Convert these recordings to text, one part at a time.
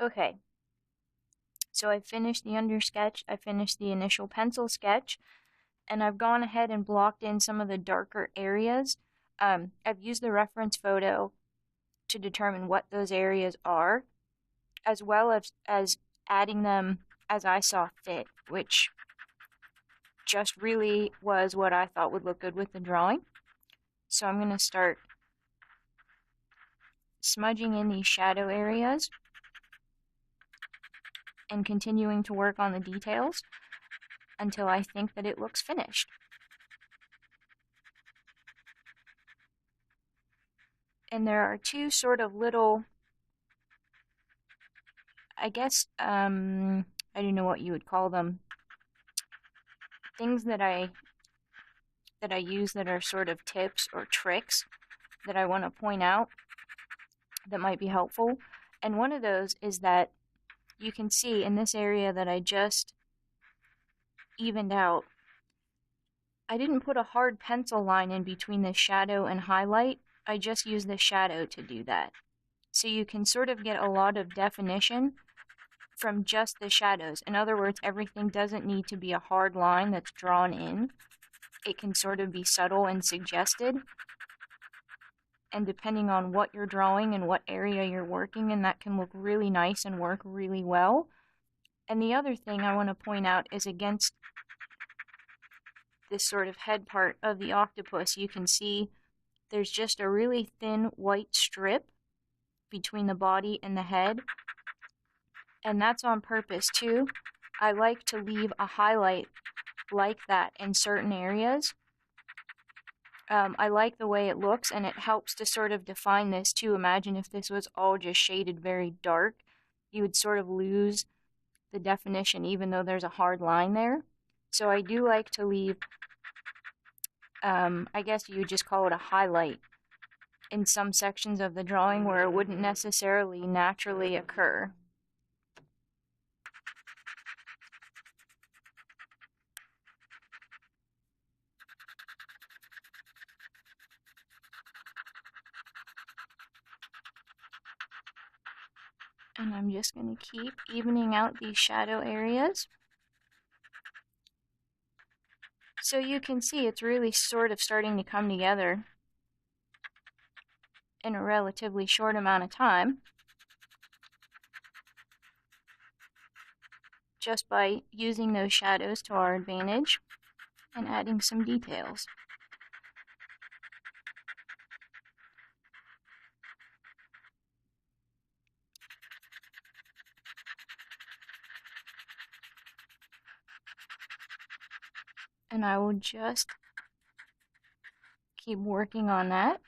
Okay, so I finished the under sketch, I finished the initial pencil sketch, and I've gone ahead and blocked in some of the darker areas. I've used the reference photo to determine what those areas are, as well as adding them as I saw fit, which just really was what I thought would look good with the drawing. So I'm going to start smudging in these shadow areas and continuing to work on the details until I think that it looks finished. And there are two sort of little, I guess, I don't know what you would call them, things that I use that are sort of tips or tricks that I want to point out that might be helpful. And one of those is that you can see in this area that I just evened out, I didn't put a hard pencil line in between the shadow and highlight. I just used the shadow to do that. So you can sort of get a lot of definition from just the shadows. In other words, everything doesn't need to be a hard line that's drawn in. It can sort of be subtle and suggested. And depending on what you're drawing and what area you're working in, that can look really nice and work really well. And the other thing I want to point out is against this sort of head part of the octopus, you can see there's just a really thin white strip between the body and the head. And that's on purpose too. I like to leave a highlight like that in certain areas. I like the way it looks, and it helps to sort of define this too. Imagine if this was all just shaded very dark, you would sort of lose the definition even though there's a hard line there. So I do like to leave, I guess you would just call it a highlight in some sections of the drawing where it wouldn't necessarily naturally occur. And I'm just going to keep evening out these shadow areas. So you can see it's really sort of starting to come together in a relatively short amount of time, just by using those shadows to our advantage and adding some details. And I will just keep working on that.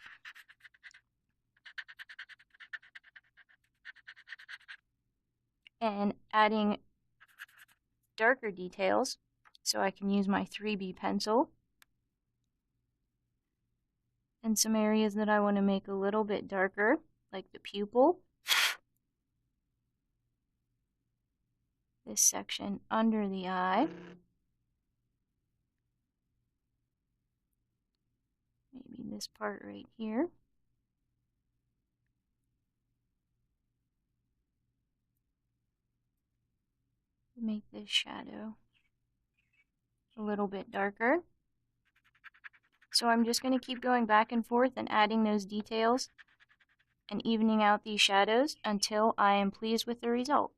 And adding darker details so I can use my 3B pencil. And some areas that I want to make a little bit darker, like the pupil. This section under the eye. Maybe this part right here. Make this shadow a little bit darker. So I'm just going to keep going back and forth and adding those details and evening out these shadows until I am pleased with the result.